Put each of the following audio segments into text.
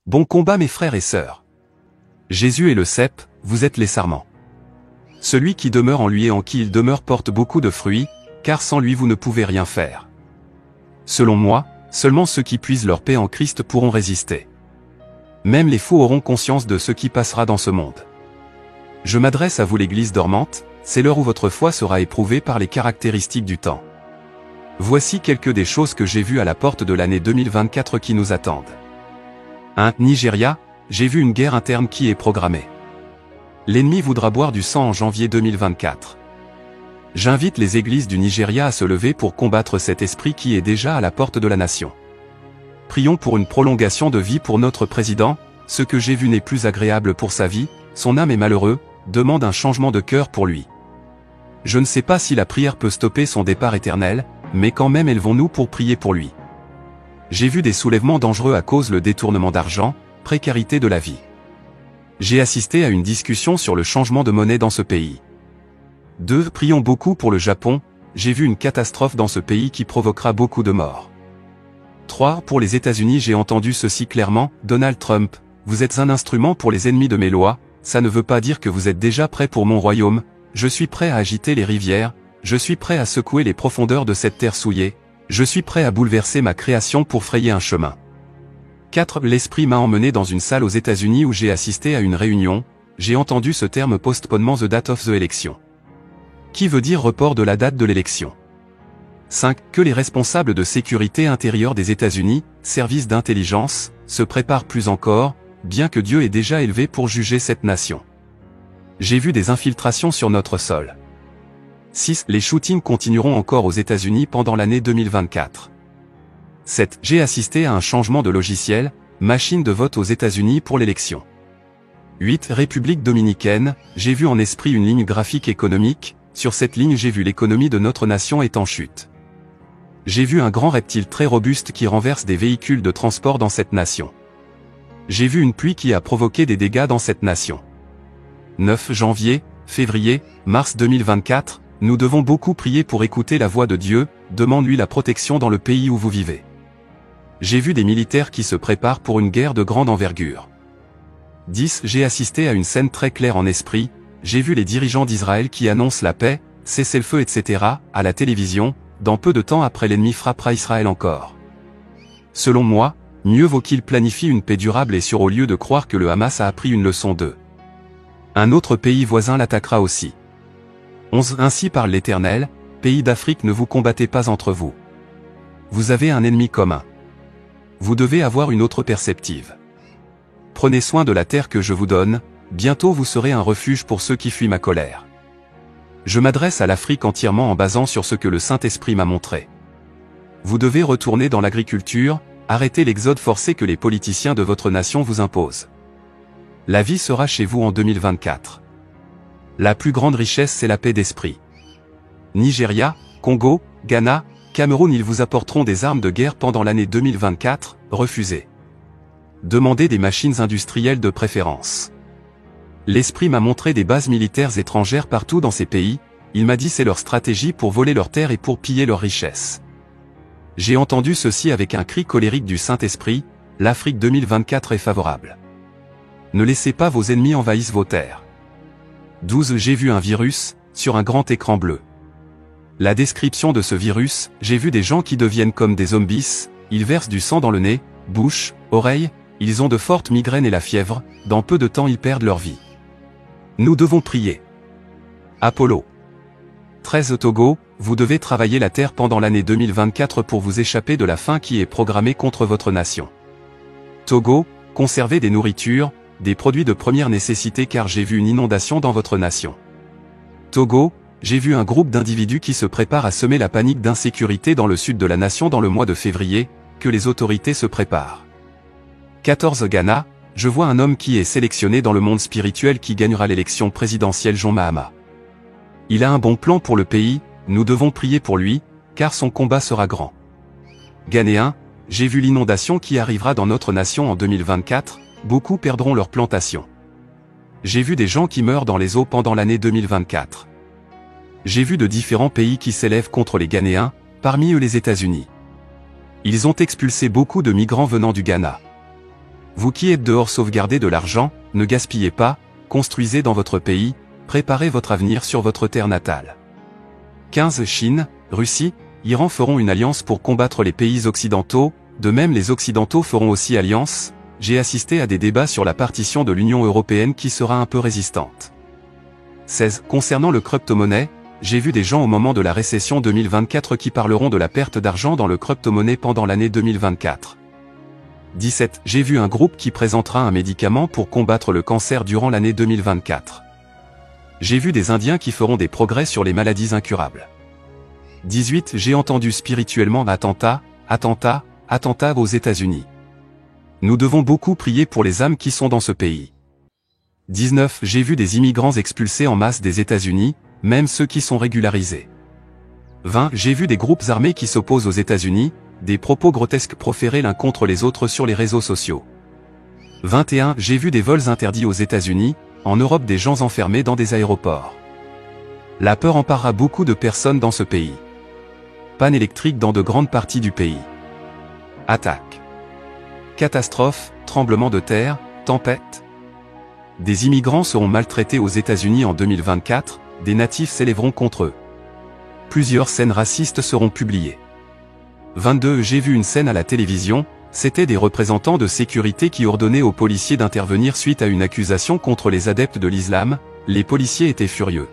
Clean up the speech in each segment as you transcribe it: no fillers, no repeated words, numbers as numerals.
Bon combat mes frères et sœurs. Jésus est le cep, vous êtes les sarments. Celui qui demeure en lui et en qui il demeure porte beaucoup de fruits, car sans lui vous ne pouvez rien faire. Selon moi, seulement ceux qui puisent leur paix en Christ pourront résister. Même les fous auront conscience de ce qui passera dans ce monde. Je m'adresse à vous l'Église dormante, c'est l'heure où votre foi sera éprouvée par les caractéristiques du temps. Voici quelques des choses que j'ai vues à la porte de l'année 2024 qui nous attendent. 1. Nigeria, j'ai vu une guerre interne qui est programmée. L'ennemi voudra boire du sang en janvier 2024. J'invite les églises du Nigeria à se lever pour combattre cet esprit qui est déjà à la porte de la nation. Prions pour une prolongation de vie pour notre président, ce que j'ai vu n'est plus agréable pour sa vie, son âme est malheureux, demande un changement de cœur pour lui. Je ne sais pas si la prière peut stopper son départ éternel, mais quand même élevons-nous pour prier pour lui. J'ai vu des soulèvements dangereux à cause le détournement d'argent, précarité de la vie. J'ai assisté à une discussion sur le changement de monnaie dans ce pays. 2. Prions beaucoup pour le Japon, j'ai vu une catastrophe dans ce pays qui provoquera beaucoup de morts. 3. Pour les États-Unis j'ai entendu ceci clairement, Donald Trump, vous êtes un instrument pour les ennemis de mes lois, ça ne veut pas dire que vous êtes déjà prêt pour mon royaume, je suis prêt à agiter les rivières, je suis prêt à secouer les profondeurs de cette terre souillée, je suis prêt à bouleverser ma création pour frayer un chemin. 4. L'esprit m'a emmené dans une salle aux États-Unis où j'ai assisté à une réunion, j'ai entendu ce terme postponement the date of the election. Qui veut dire report de la date de l'élection. 5. Que les responsables de sécurité intérieure des États-Unis, services d'intelligence, se préparent plus encore, bien que Dieu ait déjà élevé pour juger cette nation. J'ai vu des infiltrations sur notre sol. 6. Les shootings continueront encore aux États-Unis pendant l'année 2024. 7. J'ai assisté à un changement de logiciel, machine de vote aux États-Unis pour l'élection. 8. République dominicaine, j'ai vu en esprit une ligne graphique économique, sur cette ligne j'ai vu l'économie de notre nation est en chute. J'ai vu un grand reptile très robuste qui renverse des véhicules de transport dans cette nation. J'ai vu une pluie qui a provoqué des dégâts dans cette nation. 9 janvier, février, mars 2024, nous devons beaucoup prier pour écouter la voix de Dieu, demande-lui la protection dans le pays où vous vivez. J'ai vu des militaires qui se préparent pour une guerre de grande envergure. 10 J'ai assisté à une scène très claire en esprit, j'ai vu les dirigeants d'Israël qui annoncent la paix, cessez-le-feu etc., à la télévision, dans peu de temps après l'ennemi frappera Israël encore. Selon moi, mieux vaut qu'il planifie une paix durable et sûre au lieu de croire que le Hamas a appris une leçon d'eux. Un autre pays voisin l'attaquera aussi. 11 Ainsi parle l'Éternel, pays d'Afrique ne vous combattez pas entre vous. Vous avez un ennemi commun. Vous devez avoir une autre perspective. Prenez soin de la terre que je vous donne, bientôt vous serez un refuge pour ceux qui fuient ma colère. Je m'adresse à l'Afrique entièrement en basant sur ce que le Saint-Esprit m'a montré. Vous devez retourner dans l'agriculture, arrêter l'exode forcé que les politiciens de votre nation vous imposent. La vie sera chez vous en 2024. La plus grande richesse c'est la paix d'esprit. Nigeria, Congo, Ghana, Cameroun ils vous apporteront des armes de guerre pendant l'année 2024, refusez. Demandez des machines industrielles de préférence. L'Esprit m'a montré des bases militaires étrangères partout dans ces pays, il m'a dit c'est leur stratégie pour voler leurs terres et pour piller leurs richesses. J'ai entendu ceci avec un cri colérique du Saint-Esprit, l'Afrique 2024 est favorable. Ne laissez pas vos ennemis envahissent vos terres. 12 J'ai vu un virus, sur un grand écran bleu. La description de ce virus, j'ai vu des gens qui deviennent comme des zombies, ils versent du sang dans le nez, bouche, oreille, ils ont de fortes migraines et la fièvre, dans peu de temps ils perdent leur vie. Nous devons prier. Apollo. 13 Togo, vous devez travailler la terre pendant l'année 2024 pour vous échapper de la faim qui est programmée contre votre nation. Togo, conservez des nourritures, des produits de première nécessité car j'ai vu une inondation dans votre nation. Togo, j'ai vu un groupe d'individus qui se préparent à semer la panique d'insécurité dans le sud de la nation dans le mois de février, que les autorités se préparent. 14 Ghana, je vois un homme qui est sélectionné dans le monde spirituel qui gagnera l'élection présidentielle John Mahama. Il a un bon plan pour le pays, nous devons prier pour lui, car son combat sera grand. Ghanéen, j'ai vu l'inondation qui arrivera dans notre nation en 2024, beaucoup perdront leur plantation. J'ai vu des gens qui meurent dans les eaux pendant l'année 2024. J'ai vu de différents pays qui s'élèvent contre les Ghanéens, parmi eux les États-Unis. Ils ont expulsé beaucoup de migrants venant du Ghana. Vous qui êtes dehors, sauvegardez de l'argent, ne gaspillez pas, construisez dans votre pays, préparez votre avenir sur votre terre natale. 15. Chine, Russie, Iran feront une alliance pour combattre les pays occidentaux, de même les Occidentaux feront aussi alliance. J'ai assisté à des débats sur la partition de l'Union européenne qui sera un peu résistante. 16. Concernant le crypto-monnaie, j'ai vu des gens au moment de la récession 2024 qui parleront de la perte d'argent dans le crypto-monnaie pendant l'année 2024. 17. J'ai vu un groupe qui présentera un médicament pour combattre le cancer durant l'année 2024. J'ai vu des Indiens qui feront des progrès sur les maladies incurables. 18. J'ai entendu spirituellement attentat aux États-Unis. Nous devons beaucoup prier pour les âmes qui sont dans ce pays. 19. J'ai vu des immigrants expulsés en masse des États-Unis, même ceux qui sont régularisés. 20. J'ai vu des groupes armés qui s'opposent aux États-Unis, des propos grotesques proférés l'un contre les autres sur les réseaux sociaux. 21. J'ai vu des vols interdits aux États-Unis, en Europe des gens enfermés dans des aéroports. La peur emparera beaucoup de personnes dans ce pays. Panne électrique dans de grandes parties du pays. Attaque. Catastrophe, tremblement de terre, tempête. Des immigrants seront maltraités aux États-Unis en 2024, des natifs s'élèveront contre eux. Plusieurs scènes racistes seront publiées. 22. J'ai vu une scène à la télévision, c'était des représentants de sécurité qui ordonnaient aux policiers d'intervenir suite à une accusation contre les adeptes de l'islam, les policiers étaient furieux.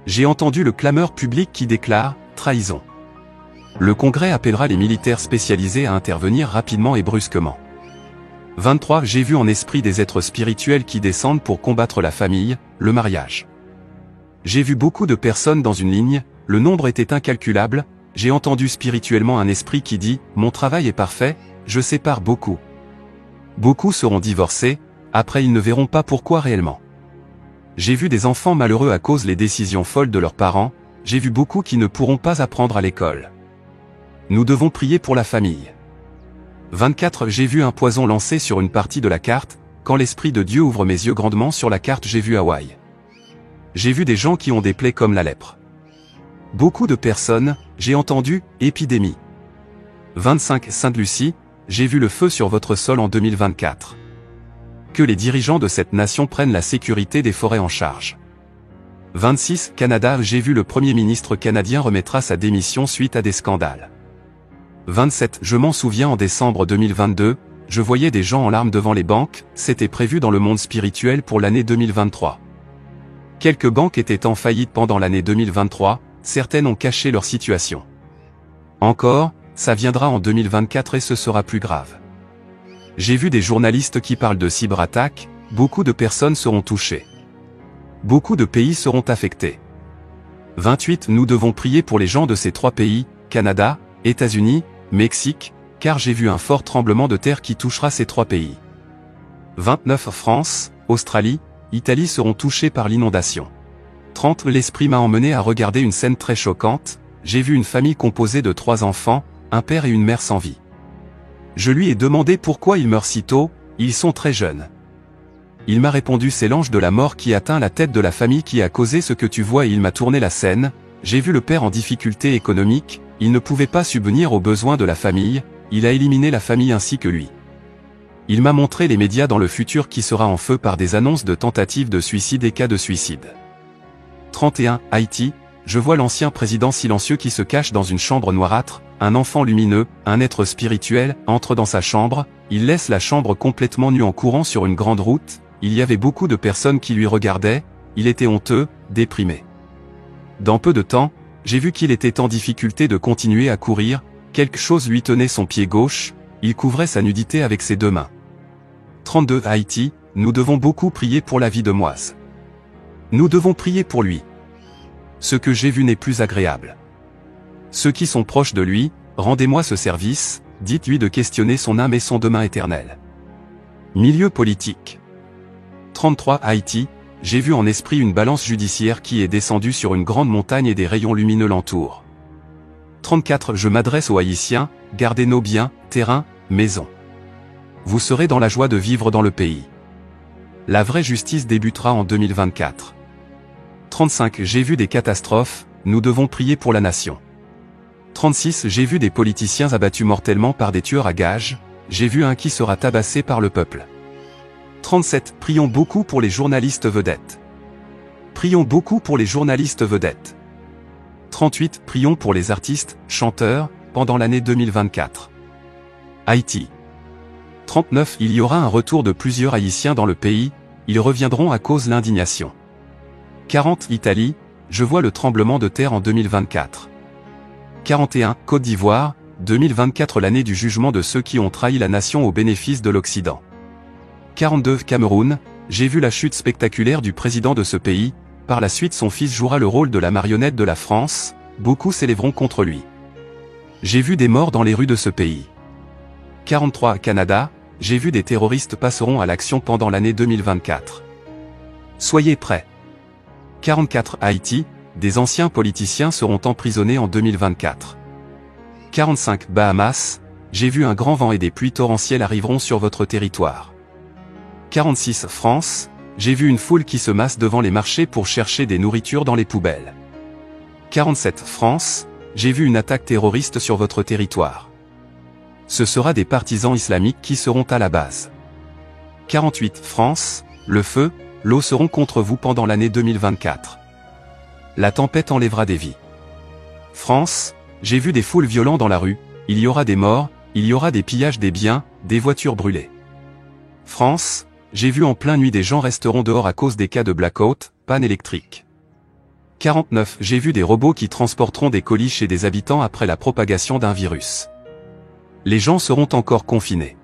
J'ai entendu le clameur public qui déclare « trahison ». Le Congrès appellera les militaires spécialisés à intervenir rapidement et brusquement. 23. J'ai vu en esprit des êtres spirituels qui descendent pour combattre la famille, le mariage. J'ai vu beaucoup de personnes dans une ligne, le nombre était incalculable, j'ai entendu spirituellement un esprit qui dit « Mon travail est parfait, je sépare beaucoup ». Beaucoup seront divorcés, après ils ne verront pas pourquoi réellement. J'ai vu des enfants malheureux à cause des décisions folles de leurs parents, j'ai vu beaucoup qui ne pourront pas apprendre à l'école. Nous devons prier pour la famille. 24. J'ai vu un poison lancé sur une partie de la carte, quand l'Esprit de Dieu ouvre mes yeux grandement sur la carte j'ai vu Hawaï. J'ai vu des gens qui ont des plaies comme la lèpre. Beaucoup de personnes, j'ai entendu, épidémie. 25. Sainte-Lucie, j'ai vu le feu sur votre sol en 2024. Que les dirigeants de cette nation prennent la sécurité des forêts en charge. 26. Canada, j'ai vu le Premier ministre canadien remettra sa démission suite à des scandales. 27. Je m'en souviens en décembre 2022, je voyais des gens en larmes devant les banques, c'était prévu dans le monde spirituel pour l'année 2023. Quelques banques étaient en faillite pendant l'année 2023, certaines ont caché leur situation. Encore, ça viendra en 2024 et ce sera plus grave. J'ai vu des journalistes qui parlent de cyberattaques, beaucoup de personnes seront touchées. Beaucoup de pays seront affectés. 28. Nous devons prier pour les gens de ces trois pays, Canada, États-Unis, Mexique, car j'ai vu un fort tremblement de terre qui touchera ces trois pays. 29. France, Australie, Italie seront touchés par l'inondation. 30. L'esprit m'a emmené à regarder une scène très choquante, j'ai vu une famille composée de 3 enfants, un père et une mère sans vie. Je lui ai demandé pourquoi ils meurent si tôt, ils sont très jeunes. Il m'a répondu c'est l'ange de la mort qui atteint la tête de la famille qui a causé ce que tu vois et il m'a tourné la scène, j'ai vu le père en difficulté économique, il ne pouvait pas subvenir aux besoins de la famille, il a éliminé la famille ainsi que lui. Il m'a montré les médias dans le futur qui sera en feu par des annonces de tentatives de suicide et cas de suicide. 31. Haïti, je vois l'ancien président silencieux qui se cache dans une chambre noirâtre, un enfant lumineux, un être spirituel, entre dans sa chambre, il laisse la chambre complètement nue en courant sur une grande route, il y avait beaucoup de personnes qui lui regardaient, il était honteux, déprimé. Dans peu de temps, j'ai vu qu'il était en difficulté de continuer à courir, quelque chose lui tenait son pied gauche, il couvrait sa nudité avec ses 2 mains. 32. Haïti, nous devons beaucoup prier pour la vie de Moise. Nous devons prier pour lui. Ce que j'ai vu n'est plus agréable. Ceux qui sont proches de lui, rendez-moi ce service, dites-lui de questionner son âme et son demain éternel. Milieu politique. 33. Haïti, j'ai vu en esprit une balance judiciaire qui est descendue sur une grande montagne et des rayons lumineux l'entourent. 34. Je m'adresse aux Haïtiens, gardez nos biens, terrains, maisons. Vous serez dans la joie de vivre dans le pays. La vraie justice débutera en 2024. 35. J'ai vu des catastrophes, nous devons prier pour la nation. 36. J'ai vu des politiciens abattus mortellement par des tueurs à gages, j'ai vu un qui sera tabassé par le peuple. 37. Prions beaucoup pour les journalistes vedettes. Prions beaucoup pour les journalistes vedettes. 38. Prions pour les artistes, chanteurs, pendant l'année 2024. Haïti. 39. Il y aura un retour de plusieurs Haïtiens dans le pays, ils reviendront à cause de l'indignation. 40. Italie, je vois le tremblement de terre en 2024. 41. Côte d'Ivoire, 2024 l'année du jugement de ceux qui ont trahi la nation au bénéfice de l'Occident. 42. Cameroun, j'ai vu la chute spectaculaire du président de ce pays, par la suite son fils jouera le rôle de la marionnette de la France, beaucoup s'élèveront contre lui. J'ai vu des morts dans les rues de ce pays. 43. Canada, j'ai vu des terroristes passeront à l'action pendant l'année 2024. Soyez prêts. 44. Haïti, des anciens politiciens seront emprisonnés en 2024. 45. Bahamas, j'ai vu un grand vent et des pluies torrentielles arriveront sur votre territoire. 46. France, j'ai vu une foule qui se masse devant les marchés pour chercher des nourritures dans les poubelles. 47. France, j'ai vu une attaque terroriste sur votre territoire. Ce sera des partisans islamiques qui seront à la base. 48. France, le feu, l'eau seront contre vous pendant l'année 2024. La tempête enlèvera des vies. France, j'ai vu des foules violentes dans la rue, il y aura des morts, il y aura des pillages des biens, des voitures brûlées. France, j'ai vu en pleine nuit des gens resteront dehors à cause des cas de blackout, panne électrique. 49. J'ai vu des robots qui transporteront des colis chez des habitants après la propagation d'un virus. Les gens seront encore confinés.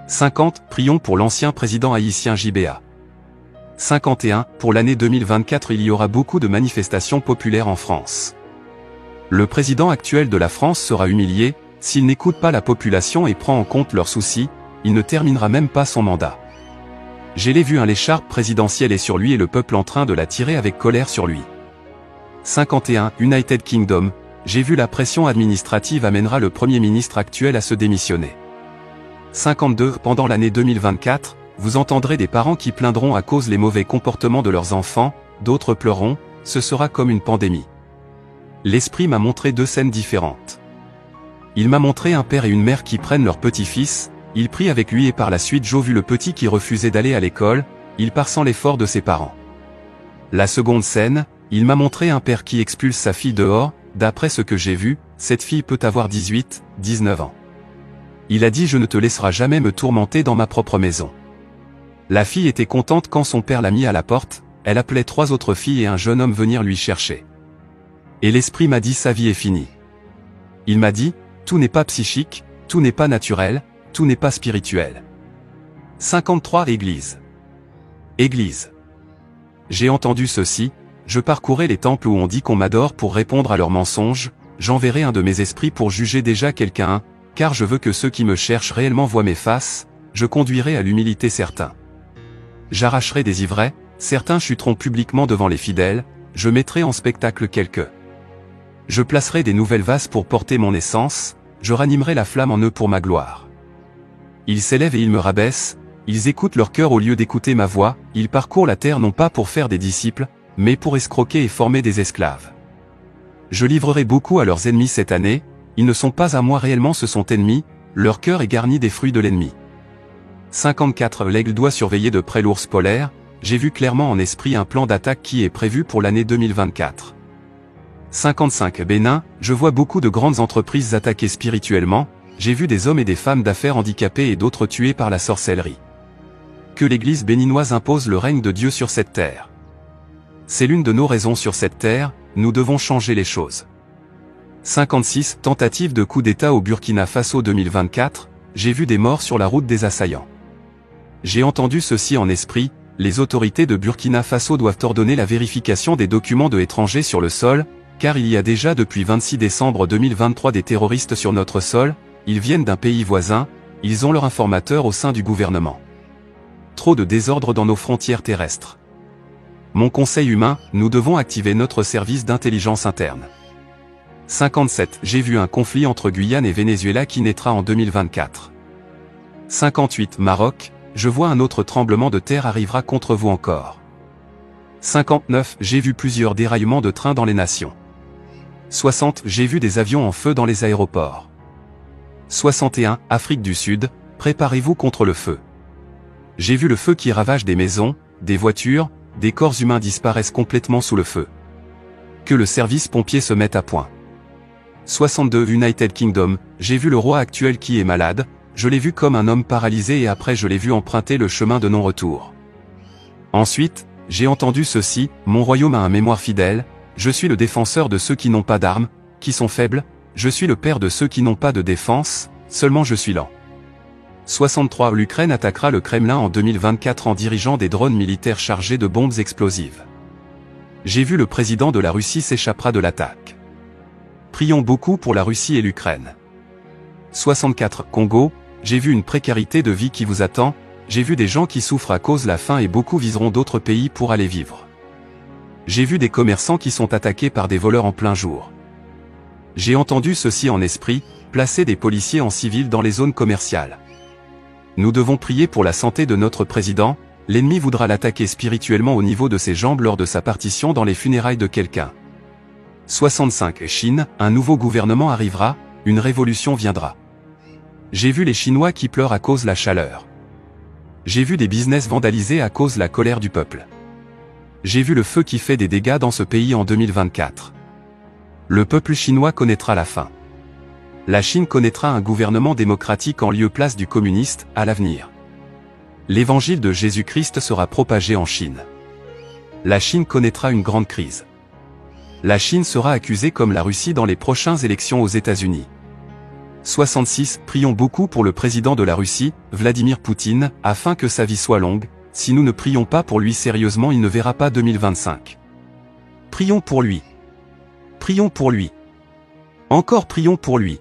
50. Prions pour l'ancien président haïtien JBA. 51. Pour l'année 2024 il y aura beaucoup de manifestations populaires en France. Le président actuel de la France sera humilié, s'il n'écoute pas la population et prend en compte leurs soucis, il ne terminera même pas son mandat. J'ai vu l'écharpe présidentielle et sur lui et le peuple en train de la tirer avec colère sur lui. 51. United Kingdom, j'ai vu la pression administrative amènera le Premier ministre actuel à se démissionner. 52. Pendant l'année 2024, vous entendrez des parents qui plaindront à cause les mauvais comportements de leurs enfants, d'autres pleureront, ce sera comme une pandémie. L'esprit m'a montré deux scènes différentes. Il m'a montré un père et une mère qui prennent leur petit-fils, il prie avec lui et par la suite j'ai vu le petit qui refusait d'aller à l'école, il part sans l'effort de ses parents. La seconde scène, il m'a montré un père qui expulse sa fille dehors, d'après ce que j'ai vu, cette fille peut avoir 18, 19 ans. Il a dit je ne te laisserai jamais me tourmenter dans ma propre maison. La fille était contente quand son père l'a mis à la porte, elle appelait 3 autres filles et un jeune homme venir lui chercher. Et l'esprit m'a dit sa vie est finie. Il m'a dit, tout n'est pas psychique, tout n'est pas naturel, tout n'est pas spirituel. 53. Église. Église. J'ai entendu ceci, je parcourais les temples où on dit qu'on m'adore pour répondre à leurs mensonges, j'enverrai un de mes esprits pour juger déjà quelqu'un, car je veux que ceux qui me cherchent réellement voient mes faces, je conduirai à l'humilité certains. J'arracherai des ivraies, certains chuteront publiquement devant les fidèles, je mettrai en spectacle quelques. Je placerai des nouvelles vases pour porter mon essence, je ranimerai la flamme en eux pour ma gloire. Ils s'élèvent et ils me rabaissent, ils écoutent leur cœur au lieu d'écouter ma voix, ils parcourent la terre non pas pour faire des disciples, mais pour escroquer et former des esclaves. Je livrerai beaucoup à leurs ennemis cette année, ils ne sont pas à moi réellement ce sont ennemis, leur cœur est garni des fruits de l'ennemi. 54. L'aigle doit surveiller de près l'ours polaire, j'ai vu clairement en esprit un plan d'attaque qui est prévu pour l'année 2024. 55. Bénin, je vois beaucoup de grandes entreprises attaquées spirituellement, j'ai vu des hommes et des femmes d'affaires handicapés et d'autres tués par la sorcellerie. Que l'église béninoise impose le règne de Dieu sur cette terre. C'est l'une de nos raisons sur cette terre, nous devons changer les choses. 56. Tentative de coup d'État au Burkina Faso 2024, j'ai vu des morts sur la route des assaillants. J'ai entendu ceci en esprit, les autorités de Burkina Faso doivent ordonner la vérification des documents de étrangers sur le sol, car il y a déjà depuis 26 décembre 2023 des terroristes sur notre sol, ils viennent d'un pays voisin, ils ont leur informateur au sein du gouvernement. Trop de désordre dans nos frontières terrestres. Mon conseil humain, nous devons activer notre service d'intelligence interne. 57. J'ai vu un conflit entre Guyane et Venezuela qui naîtra en 2024. 58. Maroc, je vois un autre tremblement de terre arrivera contre vous encore. 59. J'ai vu plusieurs déraillements de trains dans les nations. 60. J'ai vu des avions en feu dans les aéroports. 61. Afrique du Sud, préparez-vous contre le feu. J'ai vu le feu qui ravage des maisons, des voitures, des corps humains disparaissent complètement sous le feu. Que le service pompier se mette à point. 62. United Kingdom, j'ai vu le roi actuel qui est malade, je l'ai vu comme un homme paralysé et après je l'ai vu emprunter le chemin de non-retour. Ensuite, j'ai entendu ceci, mon royaume a un mémoire fidèle, je suis le défenseur de ceux qui n'ont pas d'armes, qui sont faibles, je suis le père de ceux qui n'ont pas de défense, seulement je suis lent. 63. L'Ukraine attaquera le Kremlin en 2024 en dirigeant des drones militaires chargés de bombes explosives. J'ai vu le président de la Russie s'échappera de l'attaque. Prions beaucoup pour la Russie et l'Ukraine. 64. Congo, j'ai vu une précarité de vie qui vous attend, j'ai vu des gens qui souffrent à cause de la faim et beaucoup viseront d'autres pays pour aller vivre. J'ai vu des commerçants qui sont attaqués par des voleurs en plein jour. J'ai entendu ceci en esprit, placer des policiers en civil dans les zones commerciales. Nous devons prier pour la santé de notre président, l'ennemi voudra l'attaquer spirituellement au niveau de ses jambes lors de sa partition dans les funérailles de quelqu'un. 65. Chine, un nouveau gouvernement arrivera, une révolution viendra. J'ai vu les Chinois qui pleurent à cause de la chaleur. J'ai vu des business vandalisés à cause de la colère du peuple. J'ai vu le feu qui fait des dégâts dans ce pays en 2024. Le peuple chinois connaîtra la fin. La Chine connaîtra un gouvernement démocratique en lieu-place du communiste, à l'avenir. L'évangile de Jésus-Christ sera propagé en Chine. La Chine connaîtra une grande crise. La Chine sera accusée comme la Russie dans les prochaines élections aux États-Unis. 66. Prions beaucoup pour le président de la Russie, Vladimir Poutine, afin que sa vie soit longue, si nous ne prions pas pour lui sérieusement il ne verra pas 2025. Prions pour lui. Prions pour lui. Encore prions pour lui.